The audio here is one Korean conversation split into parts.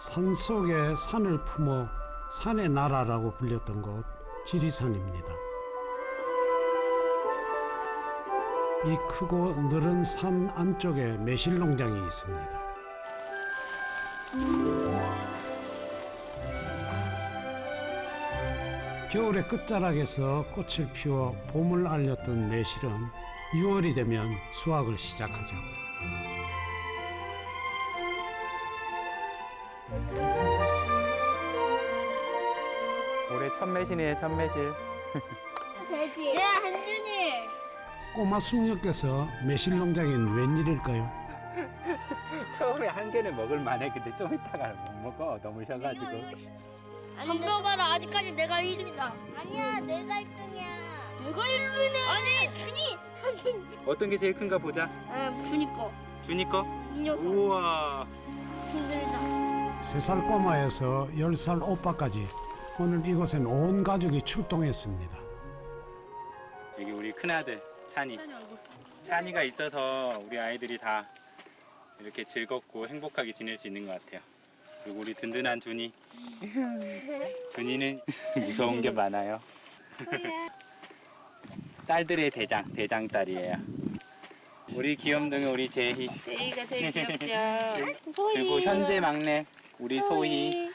산속에 산을 품어 산의 나라라고 불렸던 곳 지리산입니다. 이 크고 늘은 산 안쪽에 매실농장이 있습니다. 겨울의 끝자락에서 꽃을 피워 봄을 알렸던 매실은 6월이 되면 수확을 시작하죠. 올해 첫 매실이네, 첫 매실. 돼지. 네, 한준이. 꼬마 숙녀께서 매실농장엔 웬일일까요? 처음에 한 개는 먹을 만해. 근데 좀 이따가는 못 먹어. 너무 셔가지고. 덤벼봐라. 아직까지 내가 1위다. 아니야, 내가 1등이야. 내가 1위네. 아니, 준이. 어떤 게 제일 큰가 보자. 준이 거. 준이 거? 이 녀석. 우와. 힘들다. 3살 꼬마에서 10살 오빠까지 오늘 이곳엔 온 가족이 출동했습니다. 여기 우리 큰아들 찬이. 찬이가 있어서 우리 아이들이 다 이렇게 즐겁고 행복하게 지낼 수 있는 것 같아요. 그리고 우리 든든한 준이. 준이는 무서운 게 많아요. 딸들의 대장딸이에요. 우리 귀염둥이 우리 제희. 제이가 제일 귀엽죠. 그리고 현재 막내 우리 소희.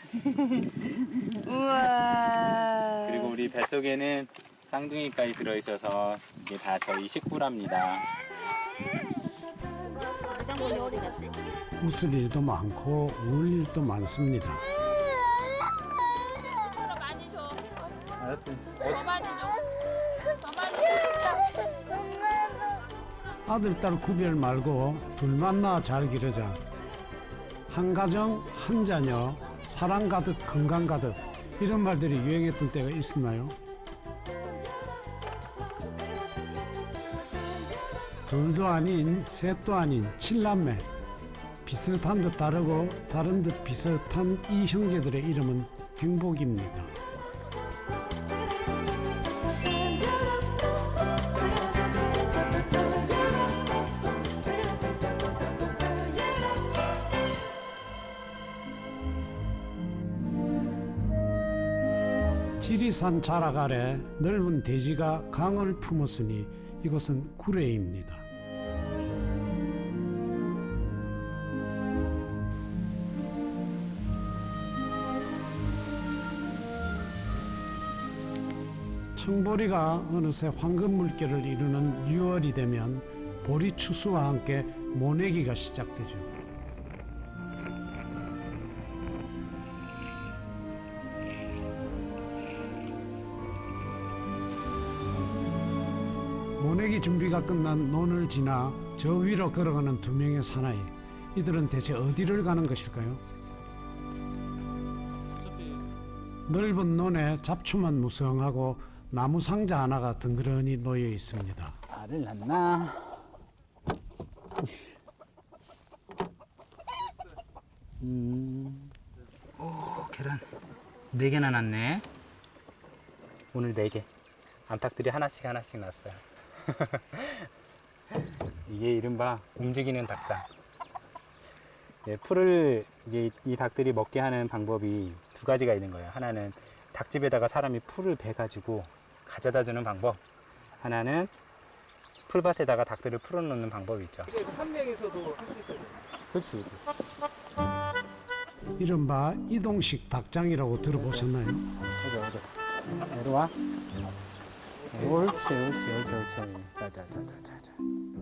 우와. 그리고 우리 뱃속에는 쌍둥이까지 들어있어서 이게 다 저희 식구랍니다. 대장군이 어디 갔지? 웃을 일도 많고 울 일도 많습니다. 많이 줘. 알았어. 더 많이 줘. 더 많이 줘. 아들, 딸 구별 말고 둘만 낳아 잘 기르자. 한 가정, 한 자녀, 사랑 가득, 건강 가득 이런 말들이 유행했던 때가 있었나요? 둘도 아닌 셋도 아닌 칠남매. 비슷한 듯 다르고 다른 듯 비슷한 이 형제들의 이름은 행복입니다. 지리산 자락 아래 넓은 대지가 강을 품었으니 이곳은 구례입니다. 청보리가 어느새 황금 물결을 이루는 6월이 되면 보리 추수와 함께 모내기가 시작되죠. 모내기 준비가 끝난 논을 지나 저 위로 걸어가는 두 명의 사나이. 이들은 대체 어디를 가는 것일까요? 넓은 논에 잡초만 무성하고 나무 상자 하나가 덩그러니 놓여 있습니다. 알을 낳나? 오, 계란 4개나 낳네. 오늘 4개. 암탉들이 하나씩 낳았어요. 이게 이른바 움직이는 닭장. 네, 풀을 이제 이 닭들이 먹게 하는 방법이 2가지가 있는 거예요. 하나는 닭집에다가 사람이 풀을 베가지고 가져다 주는 방법. 하나는 풀밭에다가 닭들을 풀어놓는 방법이 있죠. 한 명이서도 할 수 있어요. 그렇지. 이른바 이동식 닭장이라고 들어보셨나요? 오자. 내려와. 옳지. 자.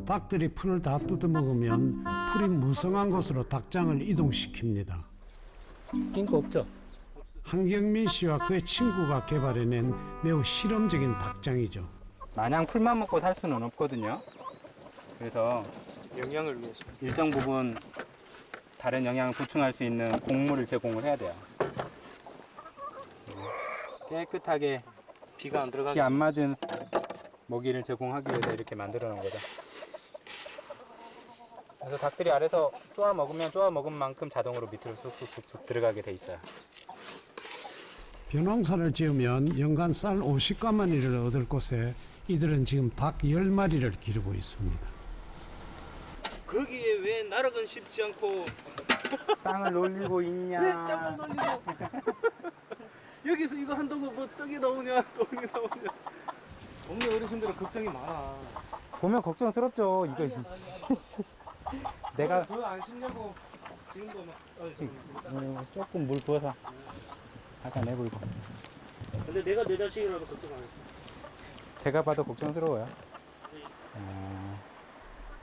닭들이 풀을 다 뜯어먹으면 풀이 무성한 곳으로 닭장을 이동시킵니다. 낀 거 없죠? 한경민 씨와 그의 친구가 개발해낸 매우 실험적인 닭장이죠. 마냥 풀만 먹고 살 수는 없거든요. 그래서 영양을 위해서. 일정 부분 다른 영양을 보충할 수 있는 곡물을 제공을 해야 돼요. 깨끗하게 비가 안 들어가게. 비 안 맞은 먹이를 제공하기 위해서 이렇게 만들어 놓은 거죠. 그래서 닭들이 아래서 쪼아 먹은 만큼 자동으로 밑으로 쑥쑥 들어가게 돼 있어요. 벼농사를 지으면 연간 쌀 50가마니를 얻을 곳에 이들은 지금 닭 10마리를 기르고 있습니다. 거기에 왜 나락은 쉽지 않고 땅을 놀리고 있냐? 왜 땅을 놀리고 여기서 이거 한다고 뭐 떡이 나오냐 떡이 나오냐. 동네 어르신들은 걱정이 많아. 보면 걱정스럽죠. 이거 내가 더안 심냐고 지금도 막. 조금 물 부어서 약간 내보이고. 근데 내가 내 자식이라도 걱정 안 했어. 제가 봐도 걱정스러워요.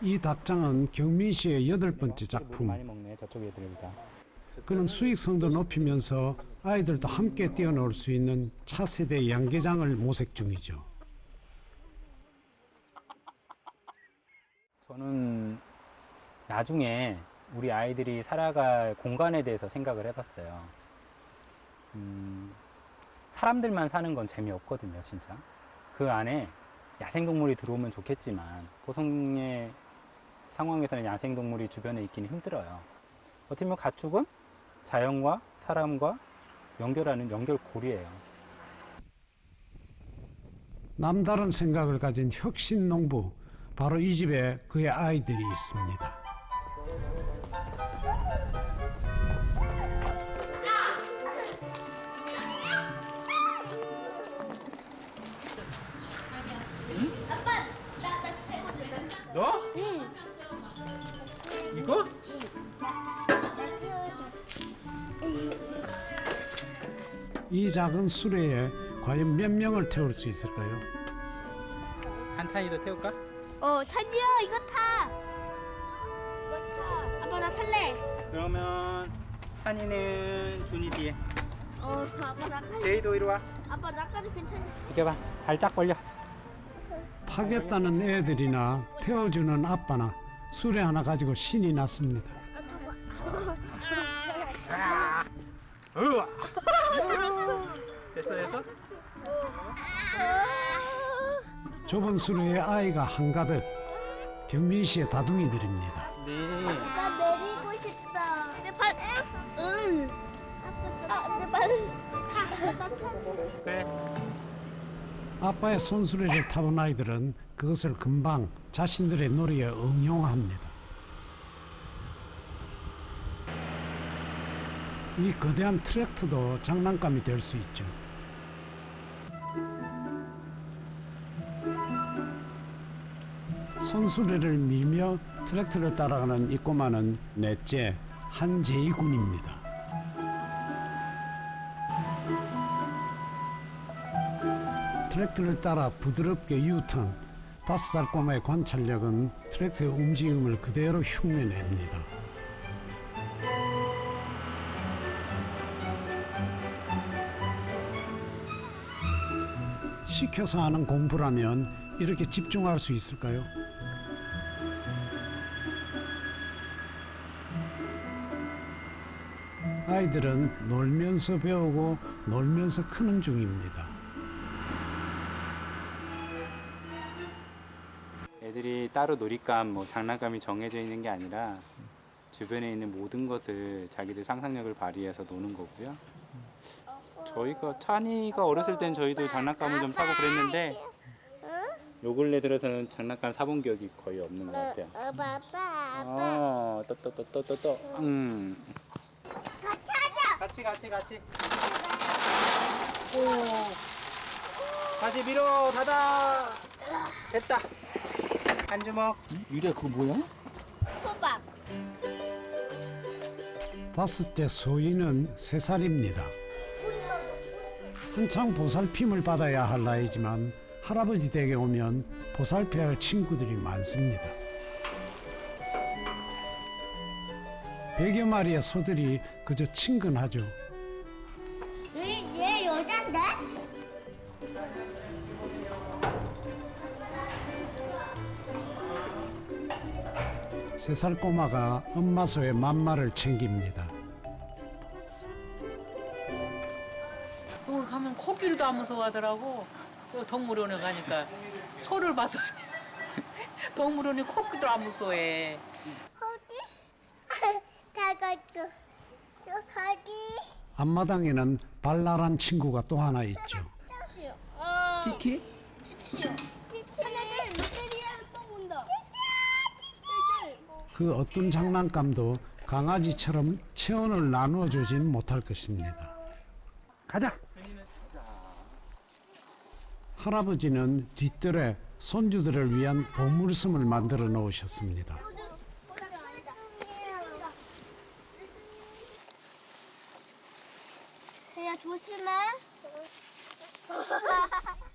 이 닭장은 경민 씨의 8번째 물 작품. 많이 먹네. 저쪽 애들보다. 그는 수익성도 높이면서 아이들도 함께 뛰어놀 수 있는 차세대 양계장을 모색 중이죠. 저는 나중에 우리 아이들이 살아갈 공간에 대해서 생각을 해봤어요. 사람들만 사는 건 재미없거든요, 진짜. 그 안에 야생동물이 들어오면 좋겠지만 고성의 상황에서는 야생동물이 주변에 있기는 힘들어요. 어떻게 보면 가축은 자연과 사람과 연결하는 연결고리예요. 남다른 생각을 가진 혁신 농부, 바로 이 집에 그의 아이들이 있습니다. 너? 응. 이거? 이 작은 수레에 과연 몇 명을 태울 수 있을까요? 한찬이도 태울까? 찬이야 이거 타. 이거 타. 아빠 나 탈래. 그러면 찬이는 준이 뒤에. 아빠 나까지. 제이도 이리 와. 아빠 나까지 괜찮아. 비켜봐. 발짝 벌려. 타겠다는 애들이나 태워주는 아빠나 수레 하나 가지고 신이 났습니다. 으아! 됐어, 됐어? 좁은 수레에 아이가 한가득. 경민 씨의 다둥이들입니다. 네. 나 내리고 싶다. 내 발. 응. 아빠 내 발. 나 타. 그래. 아빠의 손수레를 타본 아이들은 그것을 금방 자신들의 놀이에 응용합니다. 이 거대한 트랙터도 장난감이 될 수 있죠. 손수레를 밀며 트랙터를 따라가는 이 꼬마는 넷째 한재희 군입니다. 트랙터를 따라 부드럽게 유턴. 5살 꼬마의 관찰력은 트랙터의 움직임을 그대로 흉내냅니다. 시켜서 하는 공부라면 이렇게 집중할 수 있을까요? 아이들은 놀면서 배우고 놀면서 크는 중입니다. 애들이 따로 놀잇감, 뭐 장난감이 정해져 있는 게 아니라 주변에 있는 모든 것을 자기들 상상력을 발휘해서 노는 거고요. 저희가 찬이가 어렸을 땐 저희도 장난감을 좀 사고 그랬는데 요 근래 들어서는 장난감 사본 기억이 거의 없는 것 같아요. 아빠. 또. 같이. 다시 밀어, 닫아. 됐다. 한 주먹. 유리야 그거 뭐야? 호박. 5째 소희는 3살입니다. 한창 보살핌을 받아야 할 나이지만 할아버지 댁에 오면 보살펴야 할 친구들이 많습니다. 100여 마리의 소들이 그저 친근하죠. 얘 여잔데? 3살 꼬마가 엄마 소의 맘마를 챙깁니다. 거기 가면 코끼리도 안 무서워하더라고. 그 동물원에 가니까 소를 봐서 동물원이 코끼리도 안 무서워해. 가가도 또 가기. 앞마당에는 발랄한 친구가 또 하나 있죠. 치키? 치치요. 치치는 롯데리아를 또 본다. 그 어떤 장난감도 강아지처럼 체온을 나누어 주진 못할 것입니다. 가자. 할아버지는 뒷뜰에 손주들을 위한 보물섬을 만들어 놓으셨습니다. 야 조심해.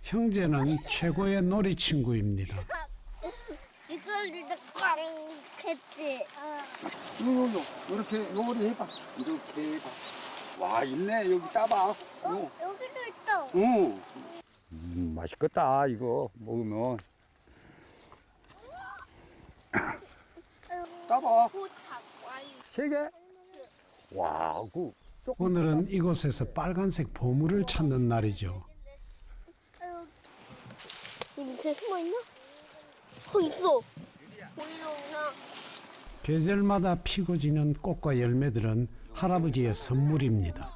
형제는 최고의 놀이 친구입니다. 이걸로 꽝 했지. 요요요 이렇게 요리 해봐. 이렇게 해봐. 와 있네 여기 따봐. 여기도 있어. 응. 맛있겠다 이거 먹으면. 따봐. 세 개. 와, 그 조금. 오늘은 이곳에서 빨간색 보물을 찾는 날이죠. 이 밑에 숨어 있나? 있어. 올라오나? 계절마다 피고 지는 꽃과 열매들은 할아버지의 선물입니다.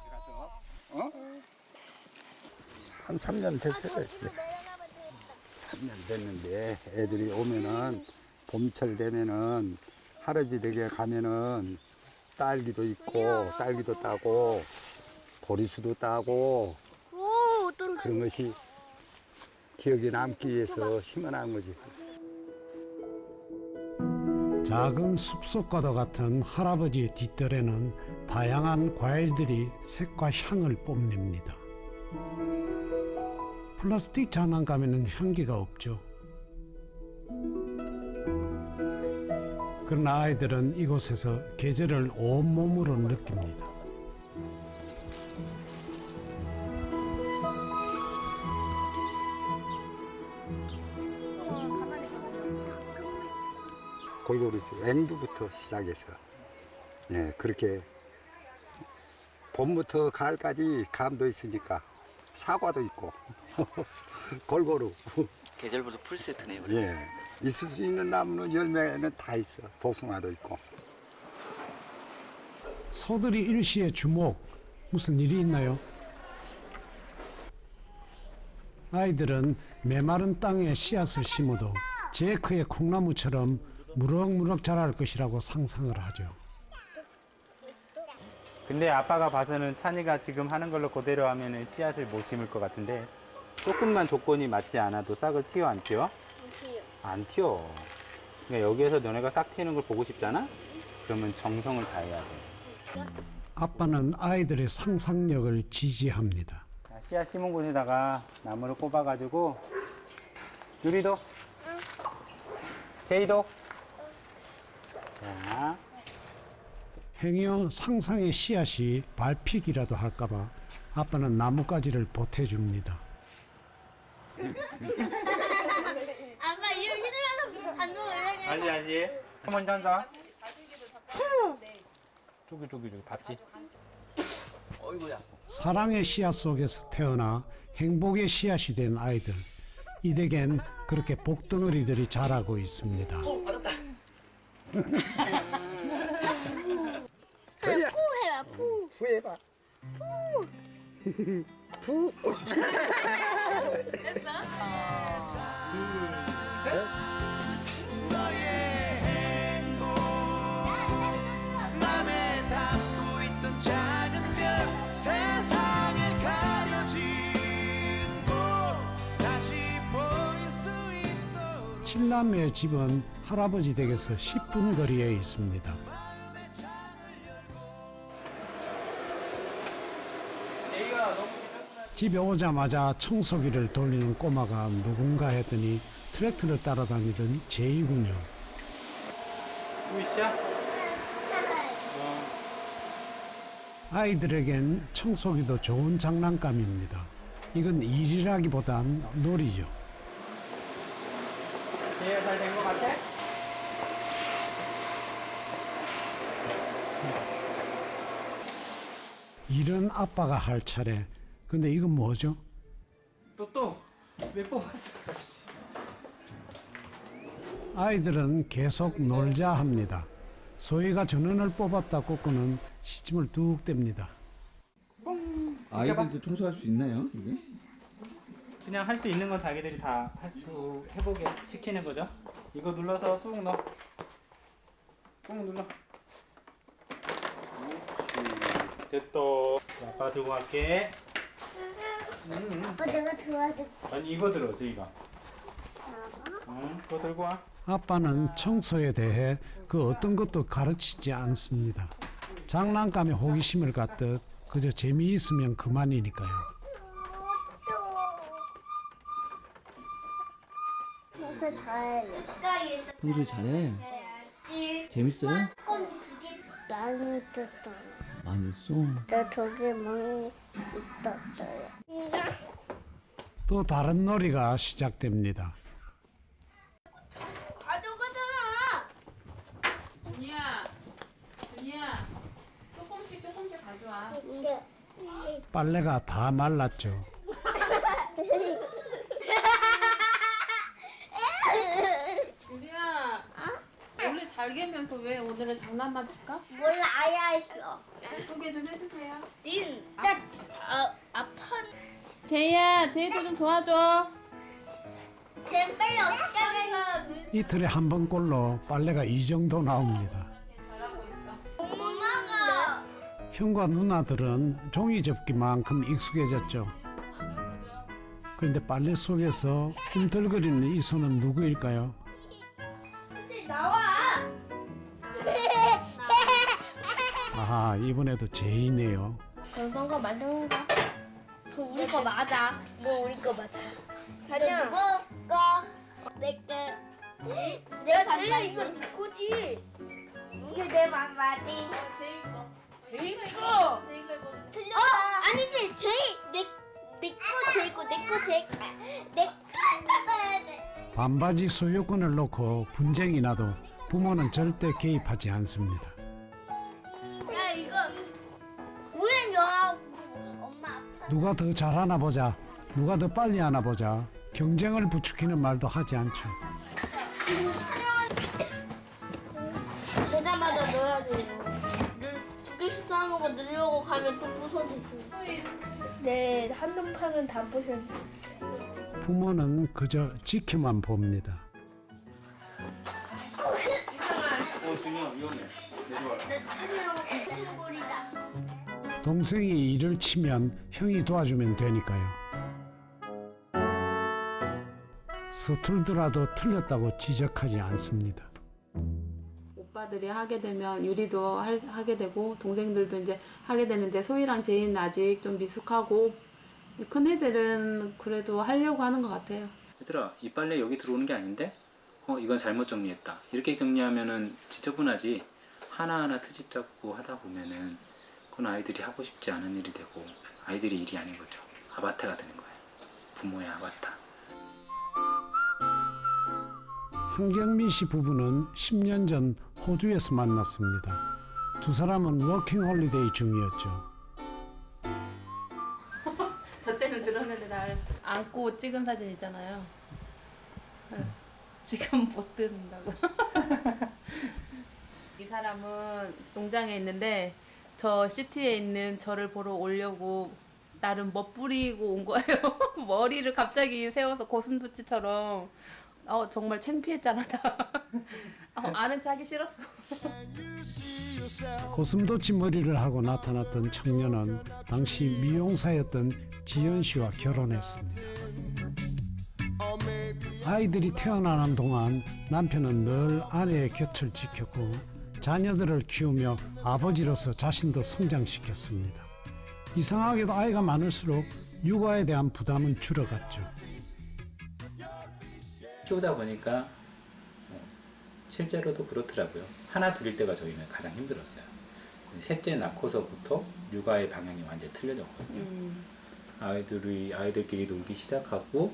한 3년 됐어요. 3년 됐는데 애들이 오면은 봄철 되면은 할아버지 댁에 가면은 딸기도 있고 딸기도 따고 보리수도 따고 오, 떨어져. 그런 것이 기억에 남기 위해서 심어놓은 거지. 작은 숲속과도 같은 할아버지의 뒷뜰에는 다양한 과일들이 색과 향을 뽐냅니다. 플라스틱 장난감에는 향기가 없죠. 그러나 아이들은 이곳에서 계절을 온몸으로 느낍니다. 골고루 앵두부터 시작해서 그렇게 봄부터 가을까지 감도 있으니까 사과도 있고 골고루 계절부터 풀세트네요. 예 있을 수 있는 나무는 열매는 다 있어. 복숭아도 있고. 소들이 일시에 주목. 무슨 일이 있나요? 아이들은 메마른 땅에 씨앗을 심어도 제크의 콩나무처럼 무럭무럭 자랄 것이라고 상상을 하죠. 근데 아빠가 봐서는 찬이가 지금 하는 걸로 그대로 하면은 씨앗을 못 심을 것 같은데 조금만 조건이 맞지 않아도 싹을 틔워 안 틔워? 안 틔워. 그러니까 여기에서 너네가 싹 틔는 걸 보고 싶잖아? 그러면 정성을 다해야 돼. 아빠는 아이들의 상상력을 지지합니다. 자, 씨앗 심은 곳에다가 나무를 꼽아가지고 유리도, 제이도. 자, 행여 상상의 씨앗이 밟히기라도 할까봐 아빠는 나뭇가지를 보태줍니다. 아빠 이거 힘들어서 안 넘어가냐? 알지. 한번 잔다. 저기 봤지? 어이구야. 사랑의 씨앗 속에서 태어나 행복의 씨앗이 된 아이들. 이 댁엔 그렇게 복덩어리들이 자라고 있습니다. 푸 해봐 푸. 후해봐. 푸. 칠남매의 집은 할아버지 댁에서 10분 거리에 있습니다. 집에 오자마자 청소기를 돌리는 꼬마가 누군가 했더니 트랙터를 따라다니던 제이군요. 우이씨야? 아이들에겐 청소기도 좋은 장난감입니다. 이건 일이라기보단 놀이죠. 제이가 잘 된 것 같아? 일은 아빠가 할 차례. 근데 이건 뭐죠? 왜 뽑았어? 아이들은 계속 놀자 합니다. 소희가 전원을 뽑았다 꽂고는 시침을 뚝 뗍니다. 아이들도 청소할 수 있나요? 이게? 그냥 할 수 있는 건 자기들이 다 할 수 해보게 시키는 거죠. 이거 눌러서 쑥 넣어. 꾹 눌러. 그렇지. 됐다. 아빠 들고 갈게. 아빠 내가 도와줄게. 아니 이거 들어, 저희가. 응, 그거 들고 와. 아빠는 청소에 대해 그 어떤 것도 가르치지 않습니다. 장난감에 호기심을 갖듯 그저 재미있으면 그만이니까요. 청소 잘해. 청소 잘해. 재밌어요? 많이 뜯어. 많이 했어. 나 저기 많이 있었어요. 또 다른 놀이가 시작됩니다. 가져가잖아. 준이야, 조금씩 가져와. 빨래가 다 말랐죠. 준이야, 원래 잘 개면서 왜 오늘은 장난만 칠까? 몰라 아야 했어. 예쁘게 좀 해주세요. 아파. 제이야, 제이도 좀 도와줘. 쟤 빨리 어떻게 하면 제이가 제일 이틀에 한 번꼴로 빨래가 이 정도 나옵니다. 잘하고 있어. 엄마가 형과 누나들은 종이 접기만큼 익숙해졌죠. 그런데 빨래 속에서 꿈틀거리는 이 손은 누구일까요? 나와. 아하, 이번에도 제이네요. 그런 거 만드는 거. 그 우리 거 맞아. 뭐 우리 거 맞아. 자냐. 누구 거? 내 거. 내가 반바지. 이거 네 거지. 이게 내 반바지. 제이 거. 제이가 제이가 입어주네. 틀렸다. 아니지. 내거 찾아야 돼. 반바지 소유권을 놓고 분쟁이 나도 부모는 절대 개입하지 않습니다. 야 이거 우린 영화 엄마 아파. 누가 더 잘하나 보자, 누가 더 빨리 하나 보자, 경쟁을 부추기는 말도 하지 않죠. 되자마자 넣어야 돼요. 두 개씩 싸먹고 넣으려고 가면 또 부서지지. 네, 한눈 파면 다 부서져. 부모는 그저 지켜만 봅니다. 준이야, 위험해. 내려와라. 내 소리다. 동생이 일을 치면 형이 도와주면 되니까요. 서툴더라도 틀렸다고 지적하지 않습니다. 오빠들이 하게 되면 유리도 하게 되고 동생들도 이제 하게 되는데 소희랑 제이는 아직 좀 미숙하고 큰 애들은 그래도 하려고 하는 것 같아요. 얘들아, 이 빨래 여기 들어오는 게 아닌데? 이건 잘못 정리했다. 이렇게 정리하면은 지저분하지. 하나하나 트집 잡고 하다 보면은 그건 아이들이 하고 싶지 않은 일이 되고 아이들이 일이 아닌 거죠. 아바타가 되는 거예요. 부모의 아바타. 한경미 씨 부부는 10년 전 호주에서 만났습니다. 두 사람은 워킹 홀리데이 중이었죠. 저 때는 그러는데 날 안고 찍은 사진 있잖아요. 지금 못 듣는다고. 이 사람은 농장에 있는데 저 시티에 있는 저를 보러 오려고 나름 멋부리고 온 거예요. 머리를 갑자기 세워서 고슴도치처럼. 정말 창피했잖아. 아는 척 하기 싫었어. 고슴도치 머리를 하고 나타났던 청년은 당시 미용사였던 지연 씨와 결혼했습니다. 아이들이 태어나는 동안 남편은 늘 아내의 곁을 지켰고 자녀들을 키우며 아버지로서 자신도 성장시켰습니다. 이상하게도 아이가 많을수록 육아에 대한 부담은 줄어갔죠. 키우다 보니까 실제로도 그렇더라고요. 하나 둘일 때가 저희는 가장 힘들었어요. 셋째 낳고서부터 육아의 방향이 완전히 틀려졌거든요. 아이들끼리 놀기 시작하고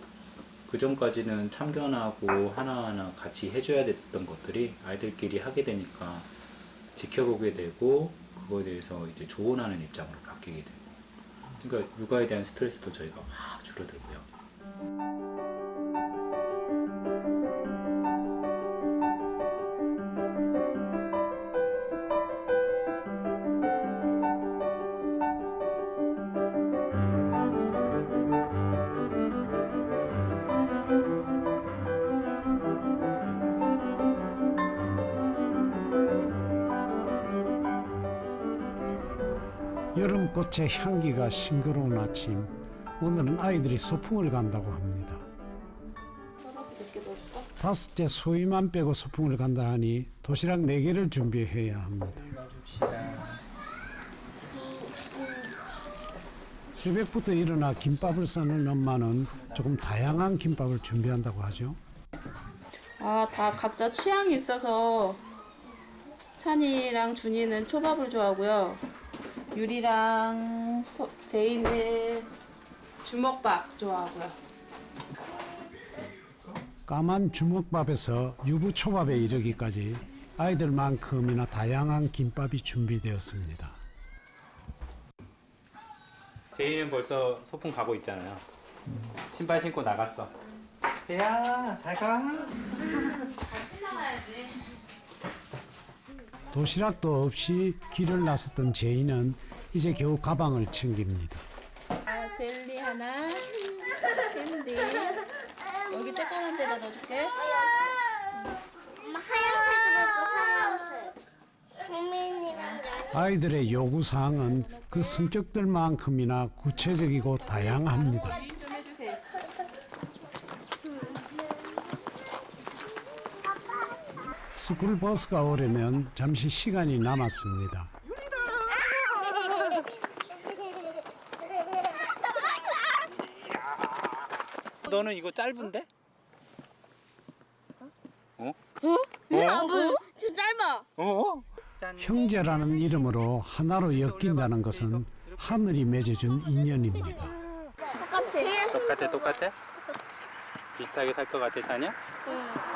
그 전까지는 참견하고 하나하나 같이 해줘야 됐던 것들이 아이들끼리 하게 되니까 지켜보게 되고 그거에 대해서 이제 조언하는 입장으로 바뀌게 되고, 그러니까 육아에 대한 스트레스도 저희가 확 줄어들고요. 여름꽃의 향기가 싱그러운 아침. 오늘은 아이들이 소풍을 간다고 합니다. 5째 소희만 빼고 소풍을 간다 하니 도시락 4개를 준비해야 합니다. 새벽부터 일어나 김밥을 싸는 엄마는 조금 다양한 김밥을 준비한다고 하죠. 아, 다 각자 취향이 있어서 찬이랑 준이는 초밥을 좋아하고요. 유리랑 제이는 주먹밥 좋아하고요. 까만 주먹밥에서 유부초밥에 이르기까지 아이들만큼이나 다양한 김밥이 준비되었습니다. 제이는 벌써 소풍 가고 있잖아요. 신발 신고 나갔어. 제이야, 잘 가. 도시락도 없이 길을 나섰던 제이는 이제 겨우 가방을 챙깁니다. 아, 젤리 하나, 캔디. 여기 쬐깐한 데다 넣어줄게. 엄마 하얀색으로 줘, 하얀색. 성민이랑 아이들의 요구사항은 그 성격들만큼이나 구체적이고 다양합니다. 유인 좀 해주세요. 스쿨버스가 오려면 잠시 시간이 남았습니다. 너는 이거 짧은데? 어? 좀 짧아. 어? 형제라는 이름으로 하나로 엮인다는 것은 하늘이 맺어준 인연입니다. 똑같아. 똑같아? 비슷하게 살 것 같아, 찬이야?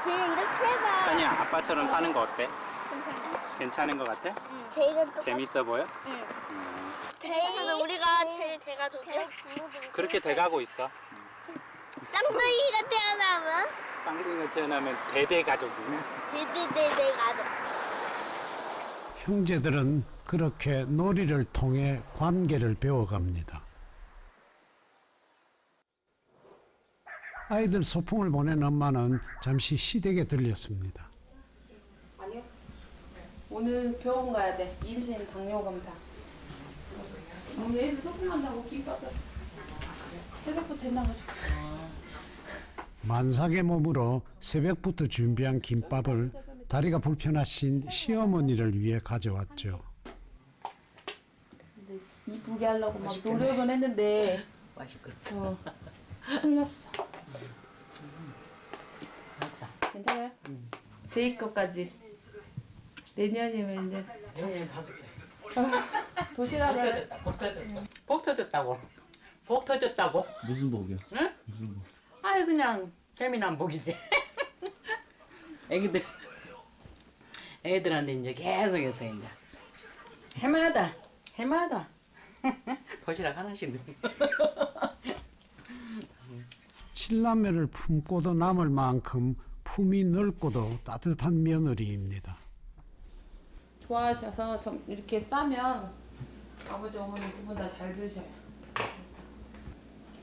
쟤 이렇게 해봐. 찬이야, 아빠처럼 사는 거 어때? 괜찮아. 괜찮은 것 같아? 쟤가 똑같아. 재밌어 보여? 대에서는 우리가 제일 돼가줄게. 그렇게 돼가고 있어. 쌍둥이가 태어나면 쌍둥이가 태어나면 대대 가족이네. 대대대대 가족. 형제들은 그렇게 놀이를 통해 관계를 배워갑니다. 아이들 소풍을 보낸 엄마는 잠시 시댁에 들렸습니다. 아니요. 오늘 병원 가야 돼. 임신 당뇨 검사. 얘들 소풍 간다고 김밥 새벽부터 해나가지고. 만삭의 몸으로 새벽부터 준비한 김밥을 다리가 불편하신 시어머니를 위해 가져왔죠. 이쁘게 하려고 막 노력은 했는데 맛있겠어. 흘렸어. 괜찮아요? 제이 거까지. 내년이면 이제 내년 5개. 도시락을 복 터졌어. 복 터졌다고. 복 터졌다고. 무슨 복이야? 응? 무슨 복? 아이 그냥 재미난 복이지. 애들한테 이제 계속해서 이제 해마다 도시락 하나씩 칠남매를 품고도 남을 만큼 품이 넓고도 따뜻한 며느리입니다. 좋아하셔서 좀 이렇게 싸면 아버지 어머니 두 분 다 잘 드셔요.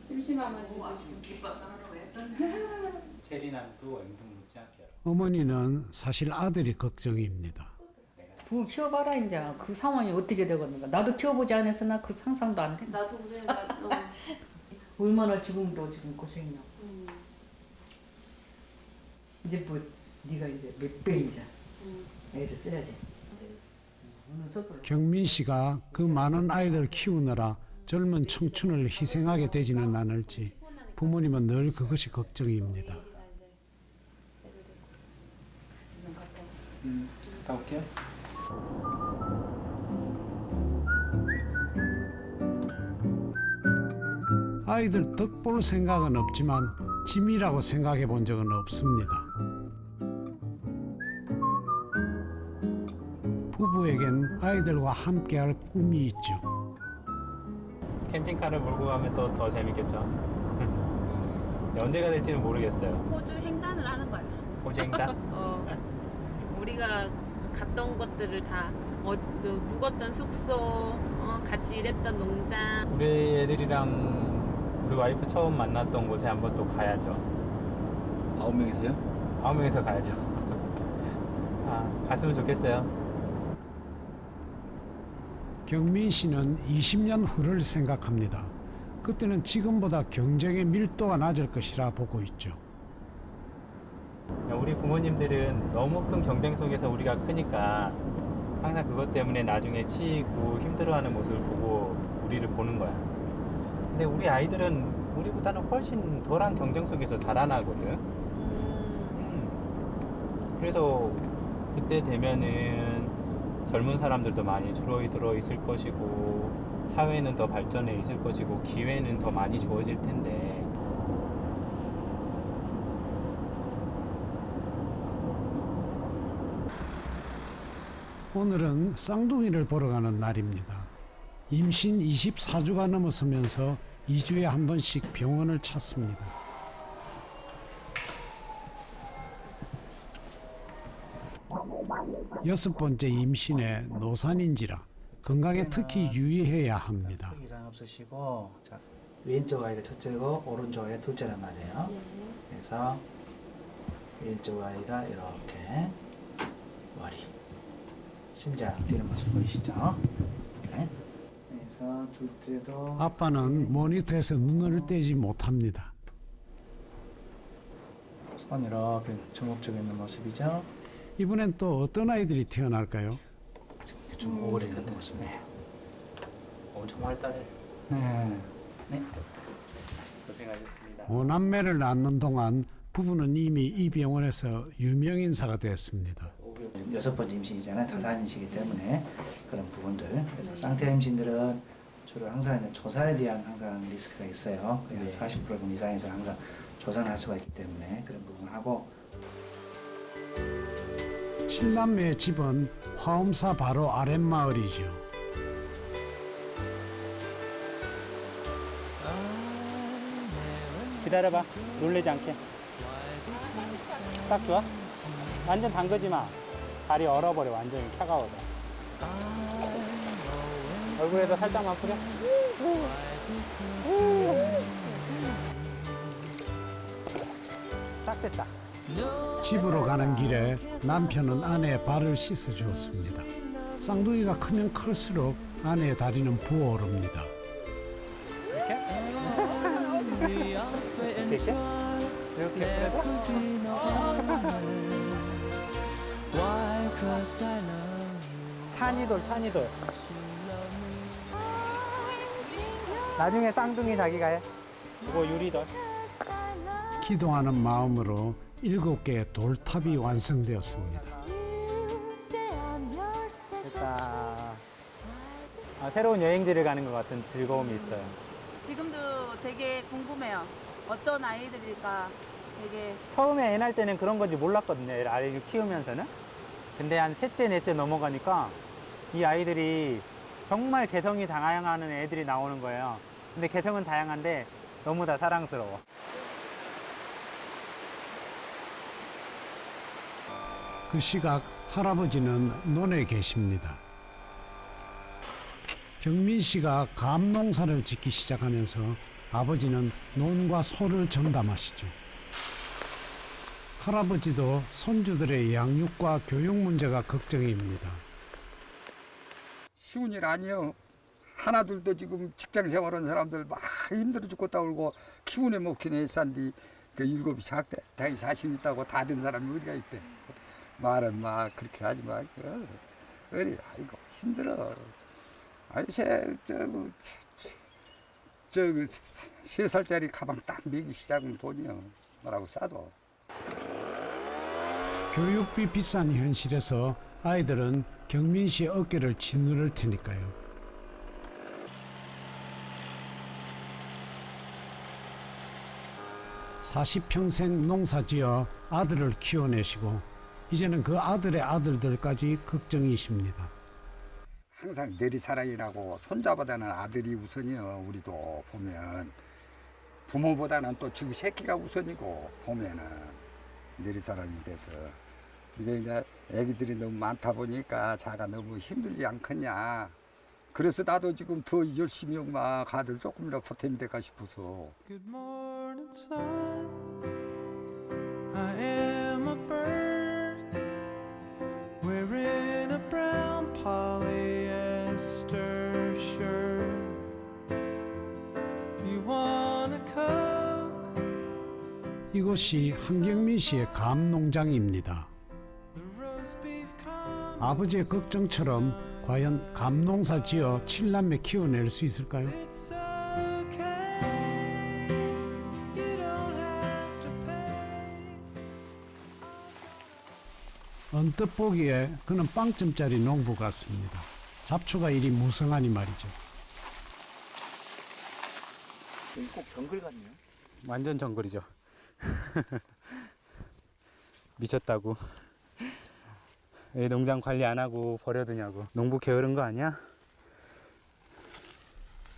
심심하면 드시고. 김밥 싸느라고 했어. 체리남도 앵둥 묻지 않게 하라. 어머니는 사실 아들이 걱정입니다. 둘 키워봐라 이제 그 상황이 어떻게 되겠는가. 나도 키워보지 않아서 나 그 상상도 안 돼. 나도 그러니까 너무 얼마나 지금도 지금 고생이냐. 이제 뭐 네가 이제 몇 배 이제 애를 써야지. 경민 씨가 그 많은 아이들 키우느라 젊은 청춘을 희생하게 되지는 않을지 부모님은 늘 그것이 걱정입니다. 갔다 올게요. 아이들 덕 볼 생각은 없지만 짐이라고 생각해 본 적은 없습니다. 부부에겐 아이들과 함께할 꿈이 있죠. 캠핑카를 몰고 가면 또 더 재밌겠죠. 언제가 될지는 모르겠어요. 호주 횡단을 하는 거야. 호주행단? 우리가 갔던 것들을 다 그 묵었던 숙소, 같이 일했던 농장. 우리 애들이랑 우리 와이프 처음 만났던 곳에 한번 또 가야죠. 9명이세요? 9명이서 가야죠. 갔으면 좋겠어요. 경민 씨는 20년 후를 생각합니다. 그때는 지금보다 경쟁의 밀도가 낮을 것이라 보고 있죠. 우리 부모님들은 너무 큰 경쟁 속에서 우리가 크니까 항상 그것 때문에 나중에 치이고 힘들어하는 모습을 보고 우리를 보는 거야. 근데 우리 아이들은 우리보다는 훨씬 덜한 경쟁 속에서 자라나거든. 그래서 그때 되면은 젊은 사람들도 많이 줄어들어 있을 것이고 사회는 더 발전해 있을 것이고 기회는 더 많이 주어질 텐데 오늘은 쌍둥이를 보러 가는 날입니다. 임신 24주가 넘어서면서 2주에 한 번씩 병원을 찾습니다. 여섯 번째 임신에 노산인지라 건강에 특히 유의해야 합니다. 이상 없으시고 자, 왼쪽 아이가 첫째고 오른쪽 아이가 둘째란 말이에요. 그래서 왼쪽 아이가 이렇게 머리, 심장 뛰는 모습 보이시죠? 네. 그래서 둘째도 아빠는 모니터에서 눈을 떼지 못합니다. 손 이렇게 주먹 쪽에 있는 모습이죠. 이번엔 또 어떤 아이들이 태어날까요? 좀 오래 있는 모습이에요. 엄청 활달해. 네. 네. 고생하셨습니다. 5남매를 낳는 동안 부부는 이미 이 병원에서 유명 인사가 됐습니다. 여섯 번째 임신이잖아요. 다산이시기 때문에 그런 부분들. 그래서 쌍태 임신들은 주로 항상 이제 조산에 대한 항상 리스크가 있어요. 그래서 40% 이상에서 항상 조산을 할 수가 있기 때문에 그런 부분을 하고. 7남매의 집은 화엄사 바로 아랫마을이죠. 기다려봐. 놀래지 않게. 딱 좋아? 완전 담그지 마. 발이 얼어버려. 완전히 차가워져. 얼굴에도 살짝만 뿌려. 딱 됐다. 집으로 가는 길에 남편은 아내의 발을 씻어 주었습니다. 쌍둥이가 크면 클수록 아내의 다리는 부어오릅니다. 이렇게? 이렇게 뿌려줘? 찬이돌, 찬이돌. 나중에 쌍둥이 자기가 해. 이거 유리돌. 기도하는 마음으로 7개의 돌탑이 완성되었습니다. 됐다. 새로운 여행지를 가는 것 같은 즐거움이 있어요. 지금도 되게 궁금해요. 어떤 아이들일까 되게. 처음에 애 낳을 때는 그런 건지 몰랐거든요. 아이를 키우면서는. 근데 한 셋째, 넷째 넘어가니까 이 아이들이 정말 개성이 다양한 애들이 나오는 거예요. 근데 개성은 다양한데 너무 다 사랑스러워. 그 시각 할아버지는 논에 계십니다. 경민 씨가 감 농사를 짓기 시작하면서 아버지는 논과 소를 전담하시죠. 할아버지도 손주들의 양육과 교육 문제가 걱정입니다. 쉬운 일 아니요. 하나둘도 지금 직장 생활하는 사람들 막 힘들어 죽겠다 울고 키우네 먹히네 싼디 그 7이 작대 자기 자신 있다고 다 된 사람이 어디가 있대. 말은 막 그렇게 하지 마. 어리 아이고 힘들어. 아이 저그 3살짜리 가방 딱 매기 시작은 돈이요. 뭐라고 싸도. 교육비 비싼 현실에서 아이들은 경민 씨의 어깨를 짓누를 테니까요. (40평생) 농사지어 아들을 키워내시고 이제는 그 아들의 아들들까지 걱정이십니다. 항상 내리사랑이라고 손자보다는 아들이 우선이요. 우리도 보면 부모보다는 또 지금 새끼가 우선이고 보면은 내리사랑이 돼서 이게 이제 애기들이 너무 많다 보니까 자가 너무 힘들지 않겠냐. 그래서 나도 지금 더 열심히 막 아들 조금이라도 보탬이 될까 싶어서. Good morning, sun. I am a bird wearing a brown polyester 이곳이 한경민 씨의 감 농장입니다. 아버지의 걱정처럼 과연 감 농사 지어 7남매 키워낼 수 있을까요? It's okay. You don't have to pay. 언뜻 보기에 그는 빵점짜리 농부 같습니다. 잡초가 이리 무성하니 말이죠. 여기 꼭 정글 같네요. 완전 정글이죠. 미쳤다고. 왜 농장 관리 안 하고 버려두냐고. 농부 게으른 거 아니야?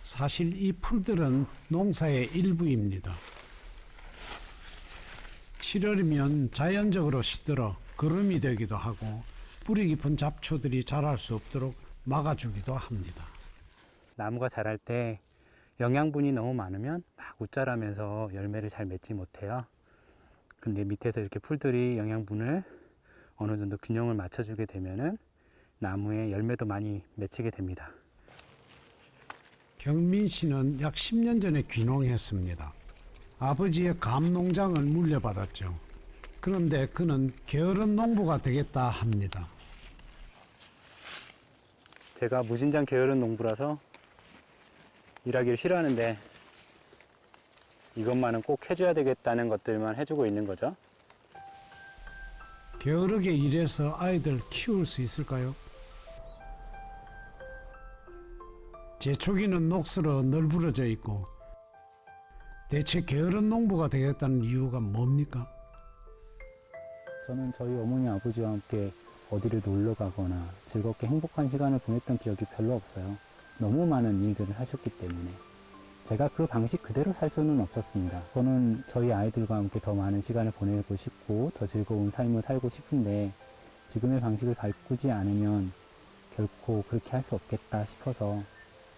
사실 이 풀들은 농사의 일부입니다. 7월이면 자연적으로 시들어 거름이 되기도 하고 뿌리 깊은 잡초들이 자랄 수 없도록 막아주기도 합니다. 나무가 자랄 때 영양분이 너무 많으면 막 웃자라면서 열매를 잘 맺지 못해요. 근데 밑에서 이렇게 풀들이 영양분을 어느 정도 균형을 맞춰주게 되면은 나무에 열매도 많이 맺히게 됩니다. 경민 씨는 약 10년 전에 귀농했습니다. 아버지의 감 농장을 물려받았죠. 그런데 그는 게으른 농부가 되겠다 합니다. 제가 무진장 게으른 농부라서 일하기를 싫어하는데 이것만은 꼭 해줘야 되겠다는 것들만 해주고 있는 거죠. 게으르게 일해서 아이들 키울 수 있을까요? 제초기는 녹슬어 널브러져 있고 대체 게으른 농부가 되겠다는 이유가 뭡니까? 저는 저희 어머니 아버지와 함께 어디를 놀러 가거나 즐겁게 행복한 시간을 보냈던 기억이 별로 없어요. 너무 많은 일들을 하셨기 때문에 제가 그 방식 그대로 살 수는 없었습니다. 저는 저희 아이들과 함께 더 많은 시간을 보내고 싶고 더 즐거운 삶을 살고 싶은데 지금의 방식을 바꾸지 않으면 결코 그렇게 할 수 없겠다 싶어서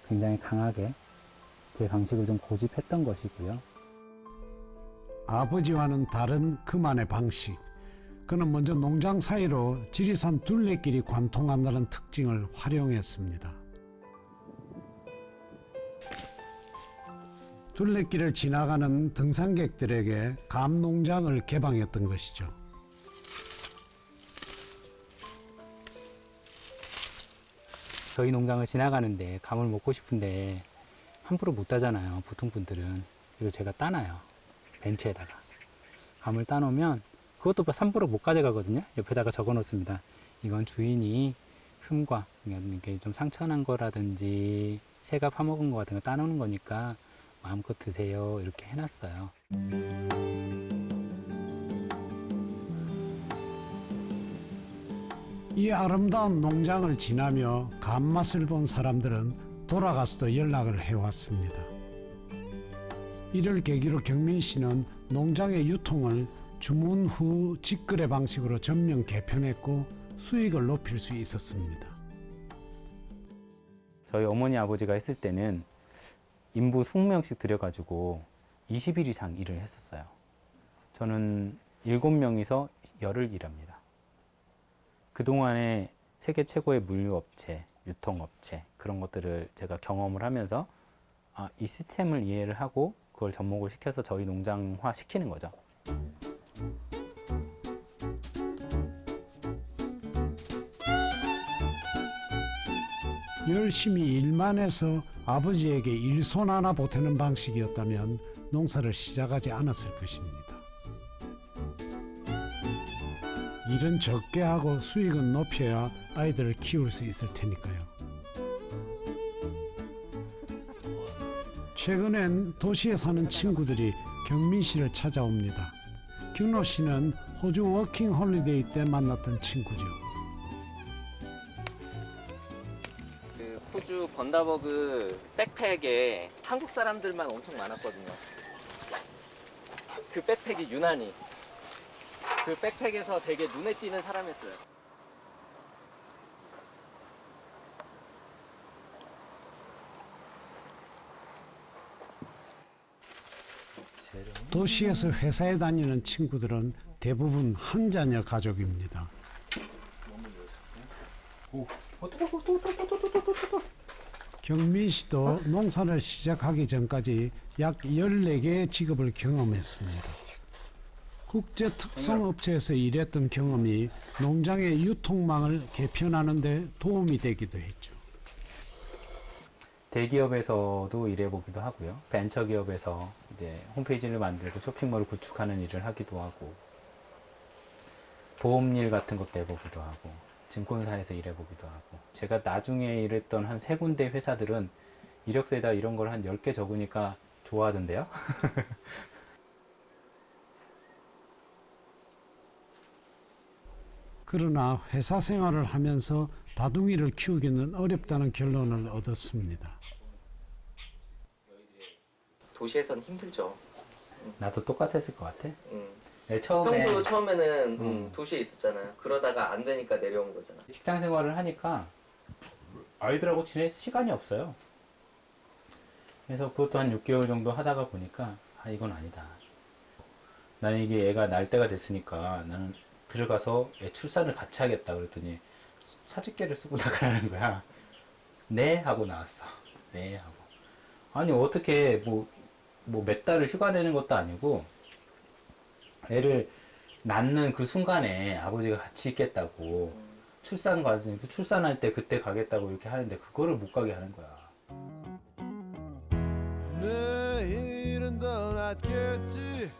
굉장히 강하게 제 방식을 좀 고집했던 것이고요. 아버지와는 다른 그만의 방식. 그는 먼저 농장 사이로 지리산 둘레길이 관통한다는 특징을 활용했습니다. 둘레길을 지나가는 등산객들에게 감 농장을 개방했던 것이죠. 저희 농장을 지나가는데 감을 먹고 싶은데 함부로 못 따잖아요. 보통 분들은. 그래서 제가 따놔요. 벤치에다가. 감을 따놓으면 그것도 함부로 못 가져가거든요. 옆에다가 적어 놓습니다. 이건 주인이 흠과 이게 좀 상처난 거라든지 새가 파먹은 거 같은 거 따놓는 거니까 마음껏 드세요. 이렇게 해놨어요. 이 아름다운 농장을 지나며 감맛을 본 사람들은 돌아가서도 연락을 해왔습니다. 이를 계기로 경민 씨는 농장의 유통을 주문 후 직거래 방식으로 전면 개편했고 수익을 높일 수 있었습니다. 저희 어머니 아버지가 했을 때는 인부 20명씩 들여가지고 20일 이상 일을 했었어요. 저는 7명이서 열흘 일합니다. 그동안에 세계 최고의 물류업체, 유통업체 그런 것들을 제가 경험을 하면서 이 시스템을 이해를 하고 그걸 접목을 시켜서 저희 농장화 시키는 거죠. 열심히 일만 해서 아버지에게 일손 하나 보태는 방식이었다면 농사를 시작하지 않았을 것입니다. 일은 적게 하고 수익은 높여야 아이들을 키울 수 있을 테니까요. 최근엔 도시에 사는 친구들이 경민 씨를 찾아옵니다. 규노 씨는 호주 워킹 홀리데이 때 만났던 친구죠. 그 호주 번다버그 백팩에 한국 사람들만 엄청 많았거든요. 그 백팩이 유난히 그 백팩에서 되게 눈에 띄는 사람이었어요. 도시에서 회사에 다니는 친구들은 대부분 한 자녀 가족입니다. 경민 씨도 농사를 시작하기 전까지 약 14개의 직업을 경험했습니다. 국제 특성 업체에서 일했던 경험이 농장의 유통망을 개편하는 데 도움이 되기도 했죠. 대기업에서도 일해보기도 하고요. 벤처기업에서 이제 홈페이지를 만들고 쇼핑몰을 구축하는 일을 하기도 하고, 보험일 같은 것도 해보기도 하고, 증권사에서 일해보기도 하고. 제가 나중에 일했던 한 3군데 회사들은 이력서에다 이런 걸 한 10개 적으니까 좋아하던데요. 그러나 회사 생활을 하면서 다둥이를 키우기는 어렵다는 결론을 얻었습니다. 도시에선 힘들죠. 나도 똑같았을 것 같아. 형도 처음에 처음에는 도시에 있었잖아요. 그러다가 안 되니까 내려온 거잖아. 직장 생활을 하니까 아이들하고 지낼 시간이 없어요. 그래서 그것도 한 6개월 정도 하다가 보니까 아, 이건 아니다. 나는 이게 애가 날 때가 됐으니까 나는 들어가서 애 출산을 같이 하겠다 그랬더니 사직계를 쓰고 나가라는 거야. 네 하고 나왔어. 네 하고. 아니 어떻게 뭐 몇 달을 휴가 내는 것도 아니고 애를 낳는 그 순간에 아버지가 같이 있겠다고 출산 과정, 출산할 때 그때 가겠다고 이렇게 하는데 그거를 못 가게 하는 거야. 내일은 더 낫겠지.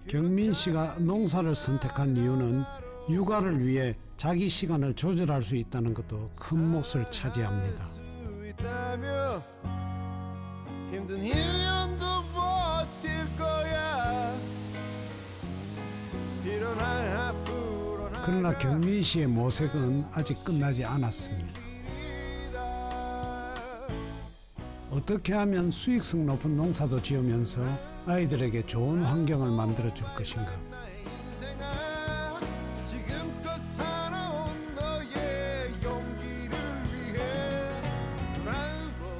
경민 씨가 농사를 선택한 이유는 육아를 위해 자기 시간을 조절할 수 있다는 것도 큰 몫을 차지합니다. 수 있다며 힘든 1년도 버틸 거야. 일어나 앞으로 그러나 경민 씨의 모색은 아직 끝나지 않았습니다. 어떻게 하면 수익성 높은 농사도 지으면서 아이들에게 좋은 환경을 만들어 줄 것인가? 지금껏 살아온 너의 용기를 위해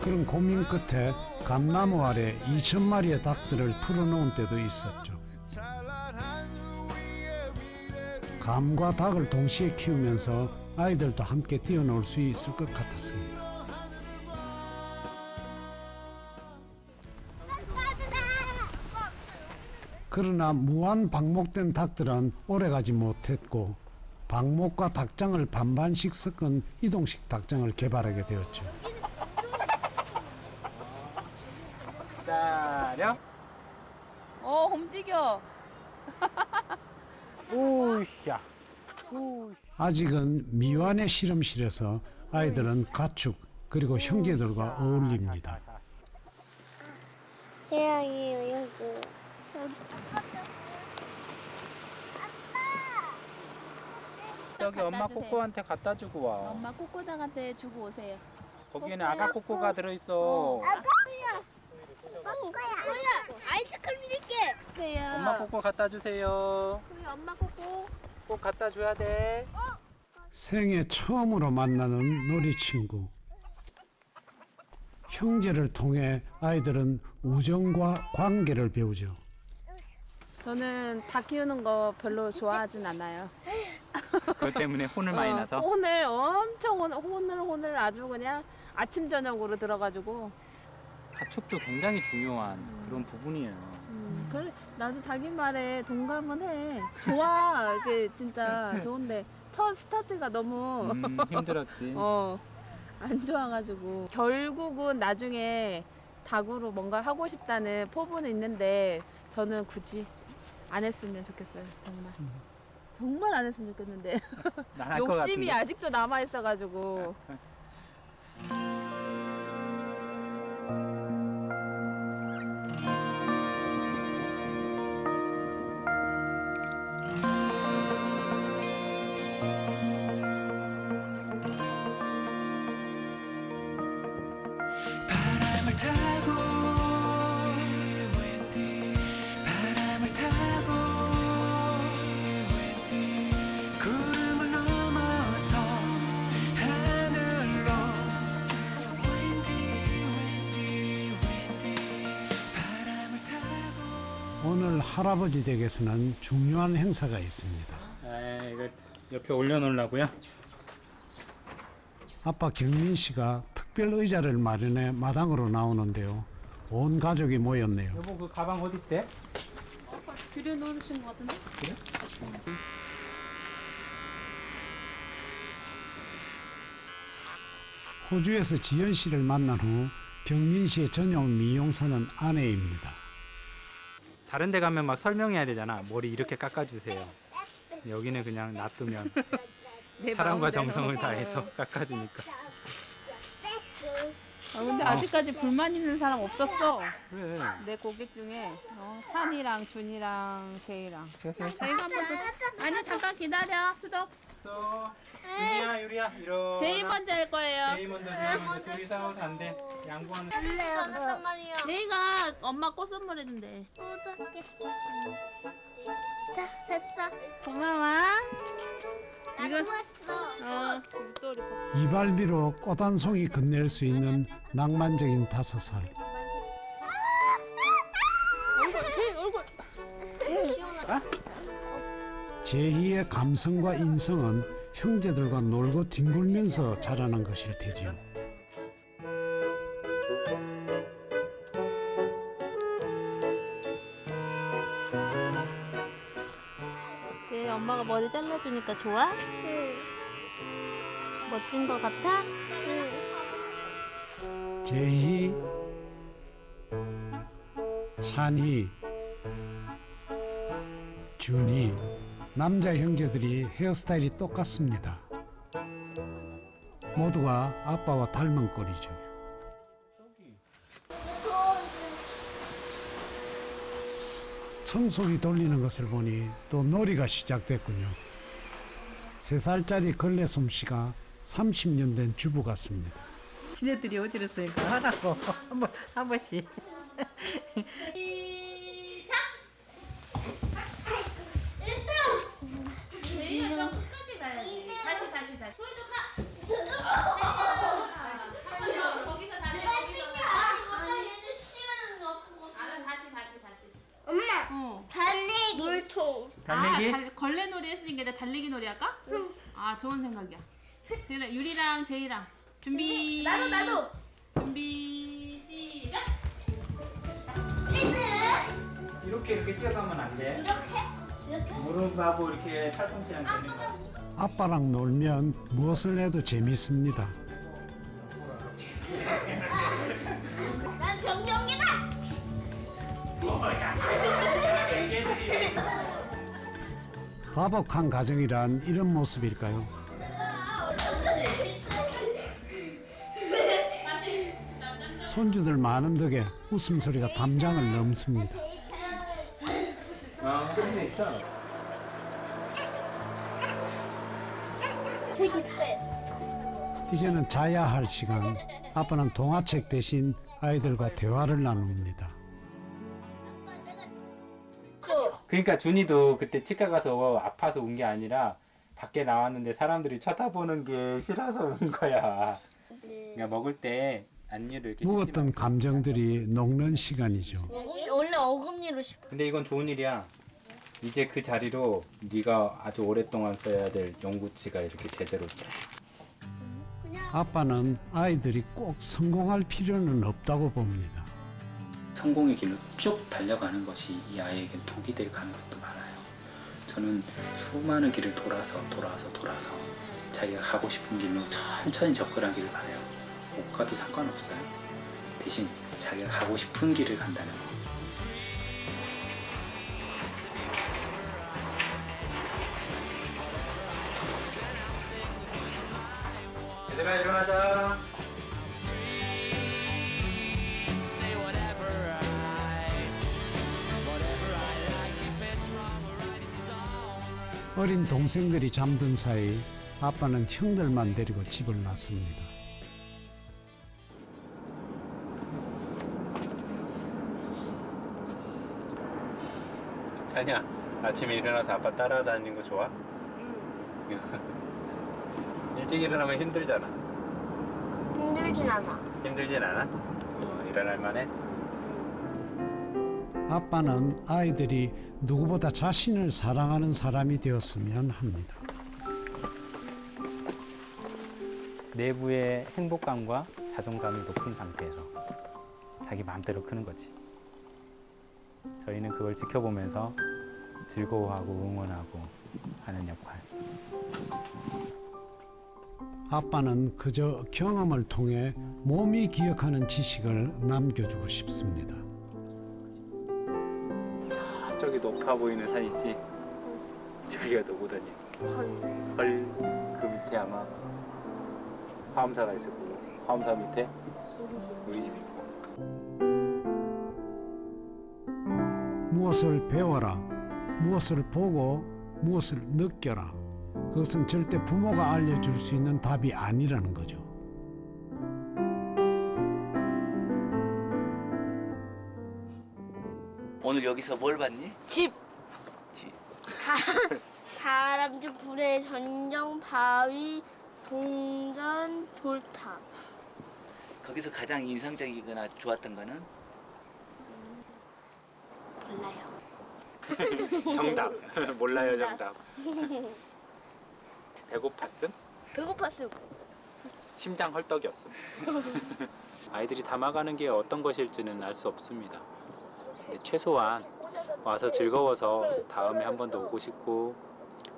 그런 고민 끝에 감나무 아래 2,000마리의 닭들을 풀어놓은 때도 있었죠. 감과 닭을 동시에 키우면서 아이들도 함께 뛰어놀 수 있을 것 같았습니다. 그러나 무한 방목된 닭들은 오래가지 못했고 방목과 닭장을 반반씩 섞은 이동식 닭장을 개발하게 되었죠. 기다려. 움직여. 우샤. 아직은 미완의 실험실에서 아이들은 가축 그리고 형제들과 어울립니다. 태양이 여기. 저기 엄마 갖다 주세요. 꼬꼬한테 갖다 주고 와. 엄마 꼬꼬당한테 주고 오세요. 거기에는 아가 꼬꼬가 들어있어. 소야, 아이스크림 줄게. 주세요. 엄마 꼬꼬 갖다 주세요. 엄마 꼬꼬. 꼭 갖다 줘야 돼. 생애 처음으로 만나는 놀이 친구. 형제를 통해 아이들은 우정과 관계를 배우죠. 저는 닭 키우는 거 별로 좋아하진 않아요. 그것 때문에 혼을 많이 나서. 혼을 엄청 혼을 아주 그냥 아침 저녁으로 들어가지고. 가축도 굉장히 중요한 그런 부분이에요. 그래 나도 자기 말에 동감은 해. 좋아, 그 진짜 좋은데 첫 스타트가 너무 힘들었지. 안 좋아가지고 결국은 나중에 닭으로 뭔가 하고 싶다는 포부는 있는데 저는 굳이 안 했으면 좋겠어요. 정말 안 했으면 좋겠는데 난할 것 욕심이 같은데. 아직도 남아 있어가지고. 바람을 타고 바람을 타고 구름을 넘어서 하늘로 바람을 타고. 오늘 할아버지 댁에서는 중요한 행사가 있습니다. 이거 옆에 올려놓으려고요. 아빠 경민 씨가 특별 의자를 마련해 마당으로 나오는데요. 온 가족이 모였네요. 여보 그 가방 어디 있대? 귤에 넣으신 것 같은데? 그래? 호주에서 지연 씨를 만난 후 경민 씨의 전용 미용사는 아내입니다. 다른 데 가면 막 설명해야 되잖아. 머리 이렇게 깎아주세요. 여기는 그냥 놔두면 사랑과 정성을 다해서 깎아주니까. 근데 아직까지 불만 있는 사람 없었어. 그래. 내 고객 중에 찬이랑 준이랑 제이랑. 제이가 한번 더. 아니 잠깐 기다려. 스톱. 유리야 이러. 제이 먼저 할 거예요. 제이 먼저 둘이 싸워서 안 돼. 양보하는. 받았단 말이야. 제이가 엄마 꽃 선물해준대. 어떡해. 자, 됐어. 고마워. 이거 했어. 또 리포. 이발비로 꽃 한 송이 건넬 수 있는 낭만적인 5살. 제이 얼굴. 제희의 감성과 인성은 형제들과 놀고 뒹굴면서 자라난 것일 테지요. 네, 엄마가 머리 잘라주니까 좋아? 응. 멋진 거 같아? 응. 제희, 찬희, 준희, 남자 형제들이 헤어스타일이 똑같습니다. 모두가 아빠와 닮은 꼴이죠. 청소기 돌리는 것을 보니 또 놀이가 시작됐군요. 3살짜리 걸레 솜씨가 30년 된 주부 같습니다. 지네들이 어지럽으니까 하라고 한 번씩. 제이가 좀 끝까지 가야지. 다시. 소희도 가. 잠깐만. 거기서 다시. 다시. 엄마, 달리기. 물총. 달리기? 걸레놀이 했으니까 이제 달리기 놀이 할까? 응. 아, 좋은 생각이야. 그래, 유리랑 제이랑 준비. 나도. 준비 시작. 이렇게 뛰어가면 안 돼. 무릎하고 이렇게 팔꿈치랑 되는 거. 아빠랑 놀면 무엇을 해도 재밌습니다. 난 정경이다. 화목한 가정이란 이런 모습일까요? 손주들 많은 덕에 웃음소리가 담장을 넘습니다. 그런 있어. 이제는 자야 할 시간. 아빠는 동화책 대신 아이들과 대화를 나눕니다. 그러니까 준이도 그때 치과 가서 아파서 온 게 아니라 밖에 나왔는데 사람들이 쳐다보는 게 싫어서 온 거야. 그러니까 먹을 때 안니를 이렇게 묵었던 감정들이 녹는 시간이죠. 원래 어금니로 싶어. 근데 이건 좋은 일이야. 이제 그 자리로 네가 아주 오랫동안 써야 될 용구치가 이렇게 제대로 쫙. 아빠는 아이들이 꼭 성공할 필요는 없다고 봅니다. 성공의 길로 쭉 달려가는 것이 이 아이에겐 독이 될 가능성도 많아요. 저는 수많은 길을 돌아서 자기가 가고 싶은 길로 천천히 접근하기를 바라요. 못 가도 상관없어요. 대신 자기가 가고 싶은 길을 간다는 거. 얘들아 일어나자. 어린 동생들이 잠든 사이 아빠는 형들만 데리고 집을 났습니다. 자냐, 아침에 일어나서 아빠 따라다니는 거 좋아? 응. 일찍 일어나면 힘들잖아. 힘들진 않아. 힘들진 않아? 일어날 만해? 아빠는 아이들이 누구보다 자신을 사랑하는 사람이 되었으면 합니다. 내부의 행복감과 자존감이 높은 상태에서 자기 마음대로 크는 거지. 저희는 그걸 지켜보면서 즐거워하고 응원하고 하는 역할. 아빠는 그저 경험을 통해 몸이 기억하는 지식을 남겨주고 싶습니다. 저기 높아 보이는 산 있지? 저기가 너보다니. 헐, 그 밑에 아마 화엄사가 있을 거고, 화엄사 밑에 우리 집이 있고. 무엇을 배워라, 무엇을 보고 무엇을 느껴라. 그것은 절대 부모가 알려줄 수 있는 답이 아니라는 거죠. 오늘 여기서 뭘 봤니? 집. 다람쥐, 구례, 전정, 바위, 동전, 돌탑. 거기서 가장 인상적이거나 좋았던 거는? 몰라요. 정답. 몰라요, 정답. 배고팠음? 배고팠음. 심장 헐떡이었음. 아이들이 담아가는 게 어떤 것일지는 알 수 없습니다. 근데 최소한 와서 즐거워서 다음에 한 번 더 오고 싶고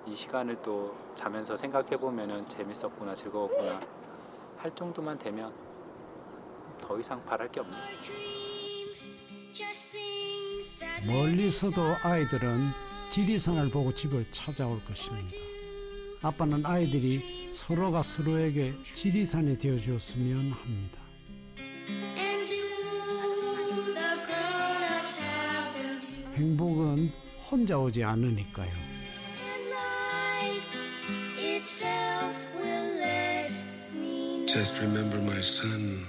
이 시간을 또 자면서 생각해 보면은 재밌었구나, 즐거웠구나 할 정도만 되면 더 이상 바랄 게 없네요. 멀리서도 아이들은 지리산을 보고 집을 찾아올 것입니다. 아빠는 아이들이 서로가 서로에게 지리산이 되어주었으면 합니다. 행복은 혼자 오지 않으니까요. Just remember, my son,